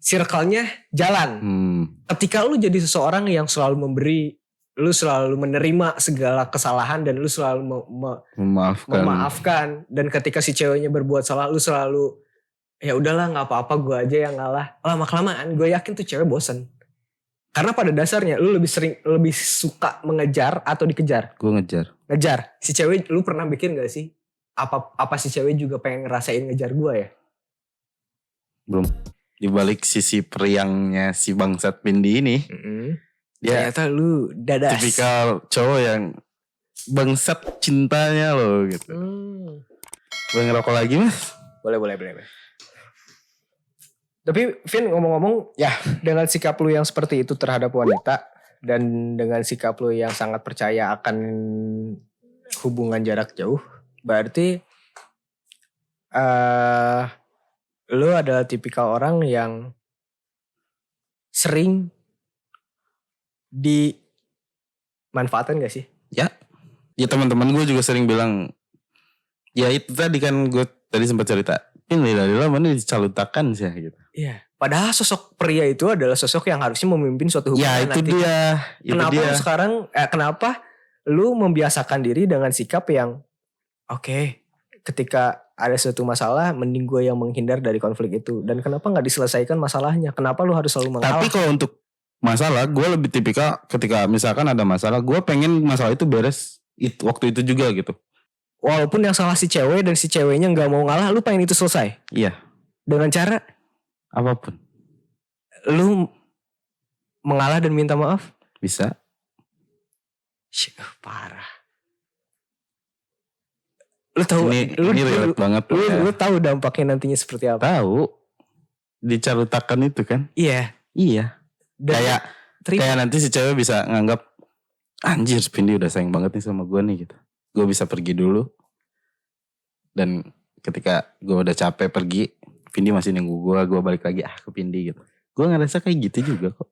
circle-nya jalan. Ketika lu jadi seseorang yang selalu memberi, lu selalu menerima segala kesalahan dan lu selalu memaafkan. Dan ketika si ceweknya berbuat salah, lu selalu ya udahlah nggak apa-apa, gue aja yang ngalah. Lama-kelamaan gue yakin tuh cewek bosen. Karena pada dasarnya lu lebih suka mengejar atau dikejar? Gue ngejar. Ngejar. Si cewek, lu pernah mikir gak sih apa si cewek juga pengen ngerasain ngejar gue ya? Belum. Di balik sisi periangnya si bangsat Pindi ini, dia ternyata lu dadas. tipikal cowok yang bangsat cintanya lo gitu. Boleh ngerokok lagi mas? Boleh. Tapi Vin, ngomong-ngomong, ya dengan sikap lu yang seperti itu terhadap wanita dan dengan sikap lu yang sangat percaya akan hubungan jarak jauh, berarti lu adalah tipikal orang yang sering dimanfaatkan gak sih? Ya teman-teman gue juga sering bilang, ya itu tadi kan gue tadi sempat cerita, ini dari lama nih dicalutakan sih gitu. Iya. Padahal sosok pria itu adalah sosok yang harusnya memimpin suatu hubungan. Ya itu nanti. Kenapa lu sekarang kenapa lu membiasakan diri dengan sikap yang oke, ketika ada suatu masalah mending gue yang menghindar dari konflik itu, dan kenapa nggak diselesaikan masalahnya? Kenapa lu harus selalu mengalah? Tapi kalau untuk masalah, gue lebih tipikal ketika misalkan ada masalah, gue pengen masalah itu beres waktu itu juga gitu. Walaupun yang salah si cewek dan si ceweknya nggak mau ngalah, lu pengen itu selesai. Iya. Dengan cara apapun. Lu mengalah dan minta maaf? Bisa. Parah. Lu tahu ini relate banget. Lu tahu dampaknya nantinya seperti apa? Tahu. Dicalutakan itu kan? Iya. Kayak nanti si cewek bisa nganggap, anjir Pindi udah sayang banget nih sama gue nih gitu. Gue bisa pergi dulu. Dan ketika gue udah capek pergi, Pindi masih nunggu gue balik lagi ke Pindi gitu. Gue ngerasa kayak gitu juga kok.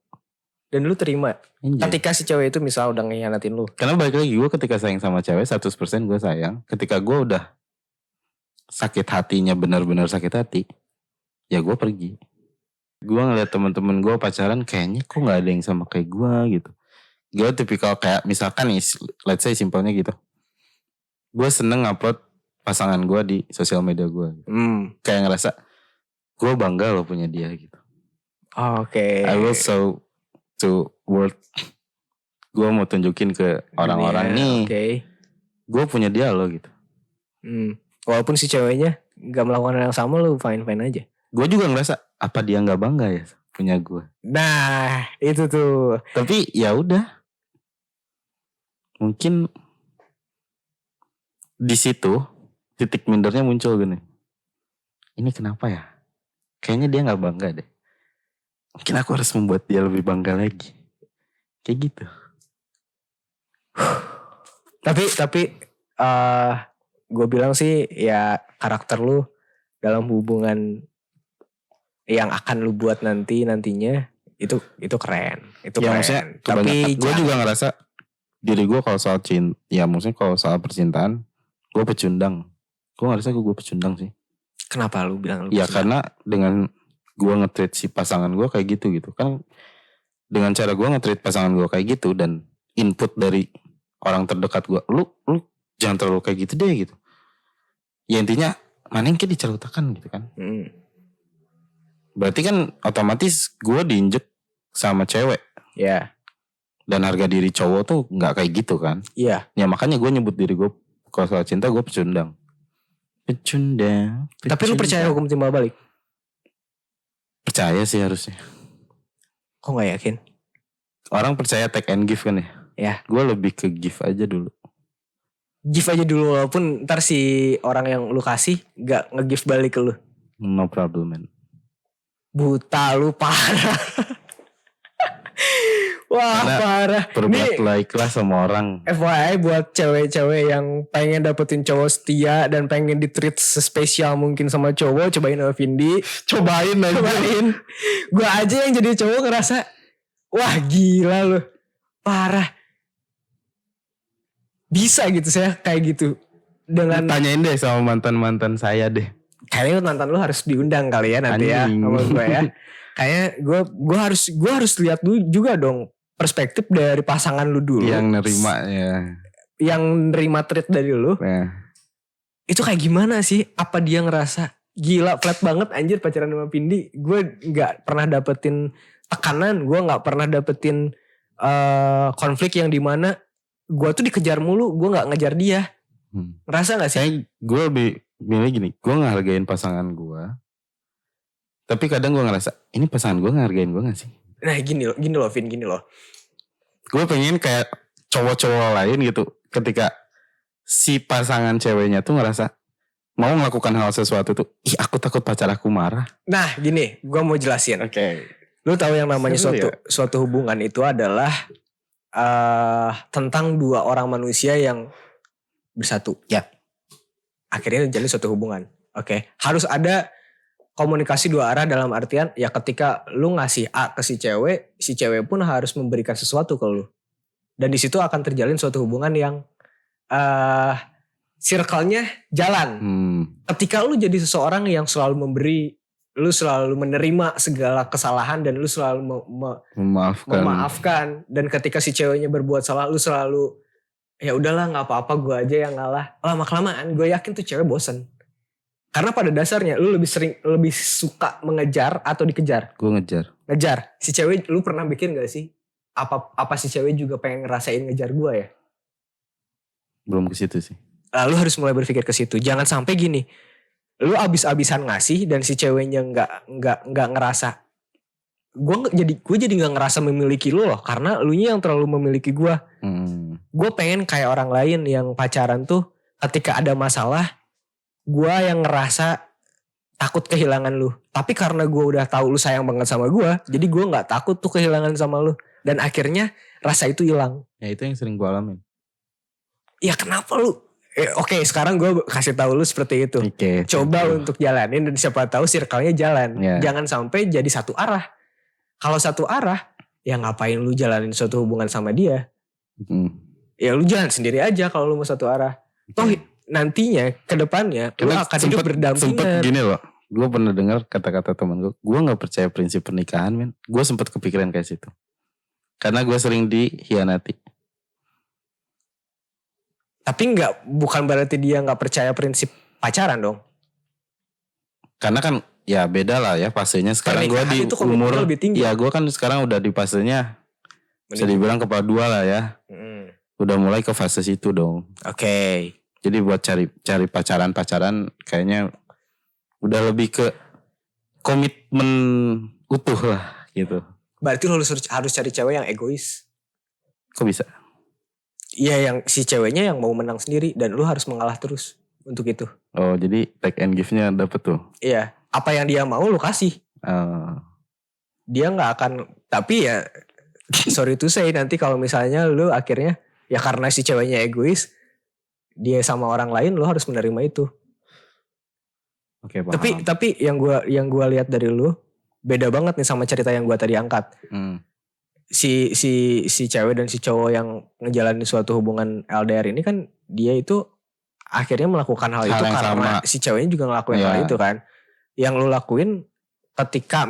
Dan lu terima? Enjoy. Ketika si cewek itu misal udah ngehianatin lu? Karena balik lagi, gue ketika sayang sama cewek 100% gue sayang. Ketika gue udah sakit hatinya, benar-benar sakit hati, ya gue pergi. Gue ngeliat temen-temen gue pacaran, kayaknya kok gak ada yang sama kayak gue gitu. Gue tipikal kayak misalkan nih, let's say simpelnya gitu, gue seneng upload pasangan gue di sosial media gue gitu. Kayak ngerasa gue bangga loh punya dia gitu. Oke. I will show to world. Gue mau tunjukin ke orang-orang nih, gue punya dia loh gitu. Walaupun si ceweknya gak melakukan hal yang sama, lu fine-fine aja. Gue juga ngerasa, apa dia gak bangga ya punya gue. Nah itu tuh. Tapi ya udah, mungkin di situ titik mindernya muncul gini. Ini kenapa ya? Kayaknya dia gak bangga deh. Mungkin aku harus membuat dia lebih bangga lagi. Kayak gitu. Tapi gue bilang sih ya, karakter lu dalam hubungan yang akan lu buat nantinya itu keren. Itu ya, keren. Tapi gue juga ngerasa diri gue kalau soal cinta, ya maksudnya kalau soal percintaan, gue pecundang. Gue ngerasa gue pecundang sih. Kenapa lu bilang lu ya pecundang? Karena dengan gue nge-treat si pasangan gue kayak gitu kan, dengan cara gue nge-treat pasangan gue kayak gitu dan input dari orang terdekat gue, lu jangan terlalu kayak gitu deh gitu. Ya intinya mana yang kayak diceritakan gitu kan. Berarti kan otomatis gue diinjek sama cewek. Iya. Dan harga diri cowok tuh gak kayak gitu kan. Iya. Ya makanya gue nyebut diri gue, kalau soal cinta gue pecundang. Tapi lu percaya hukum timbal balik? Percaya sih harusnya. Kok gak yakin? Orang percaya take and give kan ya. Ya. Gue lebih ke give aja dulu. Give aja dulu, walaupun ntar si orang yang lu kasih gak nge-give balik ke lu. No problem man. Buta lu, parah. Wah, karena parah. Berbuat ikhlas sama orang. FYI buat cewek-cewek yang pengen dapetin cowok setia dan pengen di-treat sespesial mungkin sama cowok, cobain sama Vindi. Cobain. Gue aja yang jadi cowok ngerasa, wah gila lu, parah. Bisa gitu saya kayak gitu. Dengan tanyain deh sama mantan-mantan saya deh. Kayaknya mantan lu harus diundang kali ya nanti. Anjing. Ya sama gue ya. Kayak gue harus lihat dulu juga dong perspektif dari pasangan lu dulu. Yang nerima ya. Yang nerima treat dari lu. Itu kayak gimana sih? Apa dia ngerasa gila flat banget anjir pacaran sama Pindi? Gue gak pernah dapetin tekanan. Gue gak pernah dapetin konflik yang dimana gue tuh dikejar mulu. Gue gak ngejar dia. Ngerasa gak sih? Gue lebih milih gini. Gue ngehargain pasangan gue. Tapi kadang gue ngerasa ini pasangan gue ngehargain gue gak sih? Nah gini loh Vin, gini loh. Gue pengen kayak cowok-cowok lain gitu. Ketika si pasangan ceweknya tuh ngerasa mau melakukan hal sesuatu tuh, ih aku takut pacar aku marah. Nah gini, gue mau jelasin. Oke. Lu tahu yang namanya suatu hubungan itu adalah tentang dua orang manusia yang bersatu. Ya. Akhirnya jadi suatu hubungan. Oke. Harus ada komunikasi dua arah dalam artian ya ketika lu ngasih A ke si cewek pun harus memberikan sesuatu ke lu. Dan di situ akan terjalin suatu hubungan yang circle-nya jalan. Ketika lu jadi seseorang yang selalu memberi, lu selalu menerima segala kesalahan dan lu selalu memaafkan. Dan ketika si ceweknya berbuat salah, lu selalu ya udahlah nggak apa-apa gue aja yang ngalah. Lama-kelamaan gue yakin tuh cewek bosen. Karena pada dasarnya lu lebih suka mengejar atau dikejar? Gue ngejar. Ngejar. Si cewek lu pernah bikin gak sih? Apa si cewek juga pengen ngerasain ngejar gue ya? Belum ke situ sih. Lu harus mulai berpikir ke situ. Jangan sampai gini. Lu abis-abisan ngasih dan si ceweknya nggak ngerasa. Gue jadi nggak ngerasa memiliki lu loh. Karena lu yang terlalu memiliki gue. Gue pengen kayak orang lain yang pacaran tuh ketika ada masalah. Gue yang ngerasa takut kehilangan lu. Tapi karena gue udah tahu lu sayang banget sama gue, jadi gue nggak takut tuh kehilangan sama lu. Dan akhirnya rasa itu hilang. Ya itu yang sering gue alamin. Ya kenapa lu? Oke, sekarang gue kasih tahu lu seperti itu. Coba untuk jalanin dan siapa tahu circle-nya jalan. Jangan sampai jadi satu arah. Kalau satu arah, ya ngapain lu jalanin suatu hubungan sama dia? Ya lu jalan sendiri aja kalau lu mau satu arah. Toh nantinya ke depannya lu akan hidup berdampingan. Sempet gini loh, gue pernah dengar kata-kata temen gue gak percaya prinsip pernikahan men. Gue sempet kepikiran kayak situ. Karena gue sering dikhianati. Tapi bukan berarti dia gak percaya prinsip pacaran dong. Karena kan ya beda lah ya fasenya. Sekarang gue di umur lebih tinggi. Ya gue kan sekarang udah di fasenya bisa dibilang kepala dua lah ya. Udah mulai ke fase situ dong. Oke. Jadi buat cari pacaran kayaknya udah lebih ke komitmen utuh lah gitu. Berarti lo harus cari cewek yang egois. Kok bisa? Iya yang si ceweknya yang mau menang sendiri dan lu harus mengalah terus untuk itu. Oh jadi take and give-nya dapet tuh. Iya. Apa yang dia mau lu kasih. Dia gak akan. Tapi ya sorry to say nanti kalau misalnya lu akhirnya ya karena si ceweknya egois. Dia sama orang lain lo harus menerima itu. Oke, paham. Tapi yang gua lihat dari lu beda banget nih sama cerita yang gua tadi angkat. Si cewek dan si cowok yang ngejalanin suatu hubungan LDR ini kan dia itu akhirnya melakukan hal itu karena si ceweknya juga ngelakuin hal itu kan. Yang lu lakuin ketika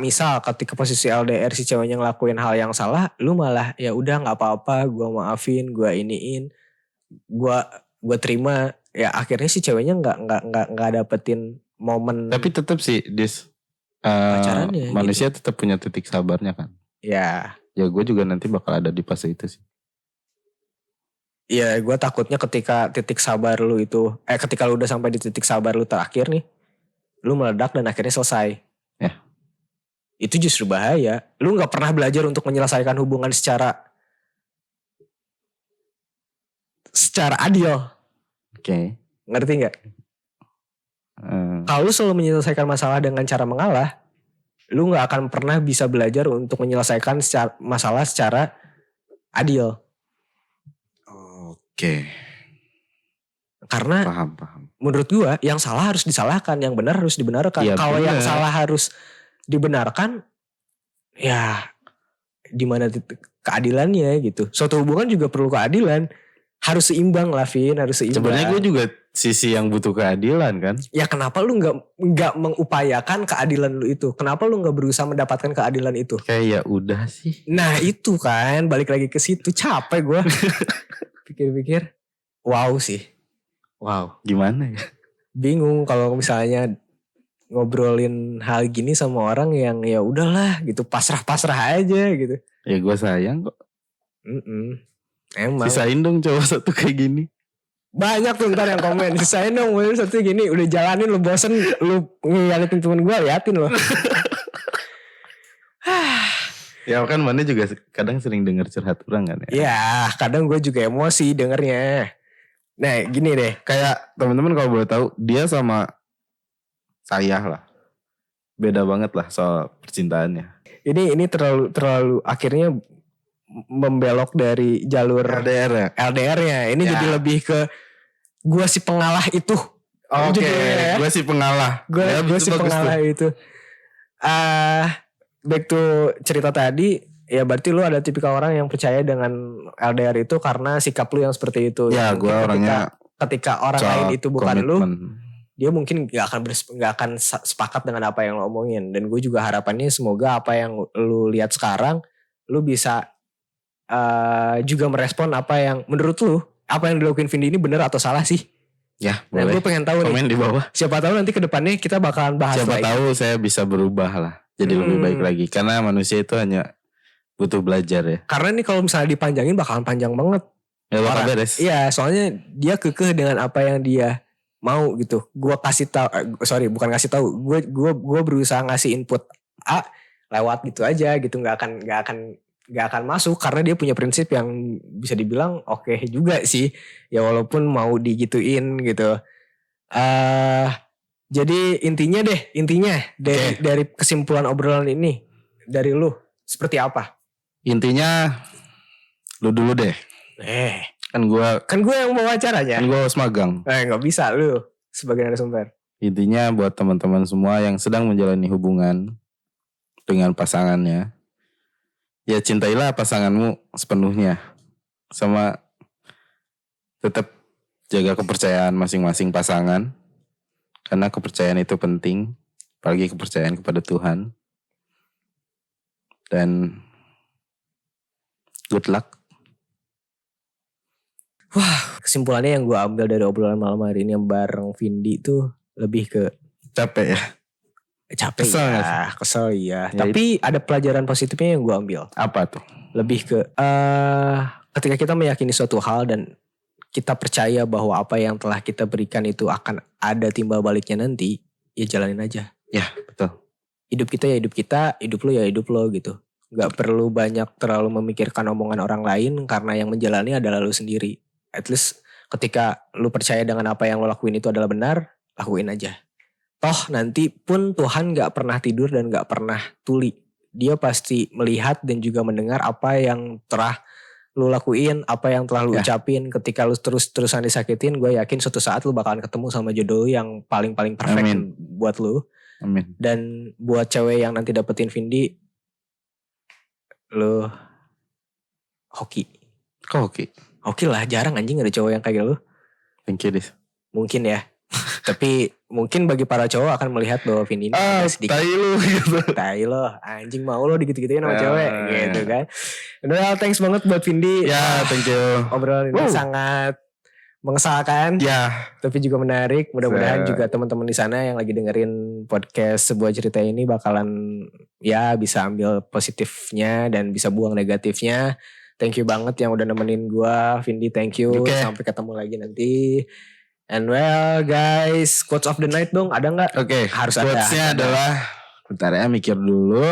posisi LDR si ceweknya ngelakuin hal yang salah, lu malah ya udah nggak apa-apa, gua maafin, gua iniin, gue terima. Ya akhirnya si ceweknya nggak dapetin momen. Tapi tetap sih pacarannya manusia gitu. Tetap punya titik sabarnya kan. Ya gue juga nanti bakal ada di fase itu sih. Ya gue takutnya ketika titik sabar lu itu ketika lu udah sampai di titik sabar lu terakhir nih, lu meledak dan akhirnya selesai. Ya itu justru bahaya. Lu nggak pernah belajar untuk menyelesaikan hubungan secara adil. Oke. Ngerti gak? Kalau lu selalu menyelesaikan masalah dengan cara mengalah, lu gak akan pernah bisa belajar untuk menyelesaikan masalah secara adil. Oke. Karena paham. Menurut gua yang salah harus disalahkan, yang benar harus dibenarkan. Ya, kalau yang salah harus dibenarkan, ya di mana keadilannya gitu. Suatu hubungan juga perlu keadilan. Harus seimbang lah Vin, harus seimbang. Sebenarnya gue juga sisi yang butuh keadilan kan. Ya kenapa lu nggak mengupayakan keadilan lu itu? Kenapa lu nggak berusaha mendapatkan keadilan itu? Kayak ya udah sih. Nah itu kan balik lagi ke situ, capek gue. Pikir-pikir, wow sih. Wow. Gimana ya? Bingung kalau misalnya ngobrolin hal gini sama orang yang ya udahlah gitu, pasrah-pasrah aja gitu. Ya gue sayang kok. Emang. Sisain dong cowok satu kayak gini. Banyak tuh ntar yang komen, sisain dong satu gini, udah jalanin lu bosen, lu ngeliatin temen gue, liatin lo. Ya kan mana juga kadang sering denger curhat orang kan ya. Ya kadang gue juga emosi dengernya. Nah gini deh. Kayak teman-teman kalau boleh tahu, dia sama saya lah. Beda banget lah soal percintaannya. Ini terlalu akhirnya membelok dari jalur LDR-nya. Ini jadi lebih ke gue si pengalah itu. Oke, gue si pengalah. Gue si pengalah itu. Back to cerita tadi, ya berarti lu ada tipikal orang yang percaya dengan LDR itu karena sikap lu yang seperti itu. Ya, gue orangnya ketika orang lain itu bukan komitmen. lu, dia mungkin gak akan sepakat dengan apa yang lo omongin. Dan gue juga harapannya semoga apa yang lu lihat sekarang, lu bisa juga merespon apa yang menurut lu, apa yang dilakuin Vindi ini benar atau salah sih? Ya, nah, gue pengen tahu komen nih. Di bawah. Siapa tahu nanti ke depannya kita bakalan bahas Siapa lagi. tahu saya bisa berubah lah, jadi lebih baik lagi. Karena manusia itu hanya butuh belajar ya. Karena nih kalau misalnya dipanjangin bakalan panjang banget. Ya bakal beres. Iya, soalnya dia kekeh dengan apa yang dia mau gitu. Gue kasih tahu, bukan kasih tahu. Gue berusaha ngasih input A lewat gitu aja gitu, nggak akan masuk karena dia punya prinsip yang bisa dibilang oke juga sih. Ya walaupun mau digituin gitu. Jadi intinya dari kesimpulan obrolan ini dari lu seperti apa? Intinya lu dulu deh. Kan gue yang mau wawancaranya. Kan gue harus magang. Gak bisa lu sebagai narasumber. Intinya buat teman-teman semua yang sedang menjalani hubungan dengan pasangannya, ya cintailah pasanganmu sepenuhnya. Sama tetap jaga kepercayaan masing-masing pasangan. Karena kepercayaan itu penting. Apalagi kepercayaan kepada Tuhan. Dan good luck. Wah, kesimpulannya yang gue ambil dari obrolan malam hari ini yang bareng Vindi tuh lebih ke capek ya. Kesel ya. Tapi ada pelajaran positifnya yang gue ambil. Apa tuh? Lebih ke ketika kita meyakini suatu hal dan kita percaya bahwa apa yang telah kita berikan itu akan ada timbal baliknya nanti, ya jalanin aja. Ya, betul. Hidup kita ya hidup kita, hidup lo ya hidup lo gitu. Gak perlu banyak terlalu memikirkan omongan orang lain karena yang menjalani adalah lo sendiri. At least ketika lu percaya dengan apa yang lu lakuin itu adalah benar, lakuin aja. Toh nanti pun Tuhan gak pernah tidur dan gak pernah tuli. Dia pasti melihat dan juga mendengar apa yang telah lu lakuin, apa yang telah lu ucapin. Ketika lu terus-terusan disakitin, gue yakin suatu saat lu bakalan ketemu sama jodoh yang paling-paling perfect buat lu. Amin. Dan buat cewek yang nanti dapetin Vindi, lu hoki. Kok hoki? Oke lah, jarang anjing ada cowok yang kayak lu. Thank you, Dis. Mungkin ya. Tapi mungkin bagi para cowok akan melihat bahwa Vindi ini sedikit. Tai lu gitu. Tai lo, anjing mau lo digitu-gituin sama cewek gitu kan. Well, thanks banget buat Vindi. Ya, thank you. Obrolan ini sangat mengesalkan. Ya. Tapi juga menarik. Mudah-mudahan juga teman-teman di sana yang lagi dengerin podcast Sebuah Cerita ini bakalan ya bisa ambil positifnya dan bisa buang negatifnya. Thank you banget yang udah nemenin gue, Vindi. Thank you. Sampai ketemu lagi nanti. And well, guys, quotes of the night dong, ada nggak? Oke. Harus quotes-nya ada. adalah, bentar ya, mikir dulu.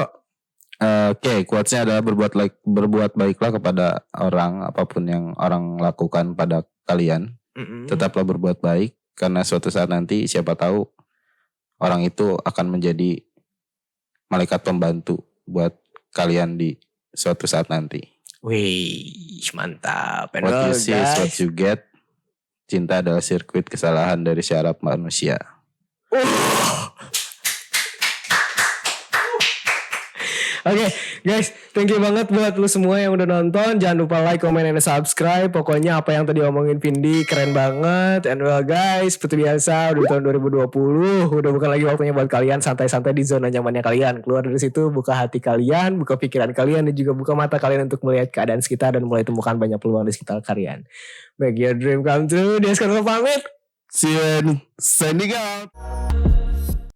Oke, quotes-nya adalah berbuat baiklah kepada orang, apapun yang orang lakukan pada kalian. Tetaplah berbuat baik, karena suatu saat nanti siapa tahu orang itu akan menjadi malaikat pembantu buat kalian di suatu saat nanti. Wih, mantap. And what you see is what you get. Cinta adalah sirkuit kesalahan dari syaraf manusia. Oke, guys, thank you banget buat lu semua yang udah nonton. Jangan lupa like, comment, and subscribe. Pokoknya apa yang tadi omongin Vindi keren banget. And well guys, seperti biasa udah tahun 2020. Udah bukan lagi waktunya buat kalian santai-santai di zona nyamannya kalian. Keluar dari situ, buka hati kalian, buka pikiran kalian, dan juga buka mata kalian untuk melihat keadaan sekitar dan mulai temukan banyak peluang di sekitar kalian. Make your dream come true. Dia sekarang pamit. See you and sending out.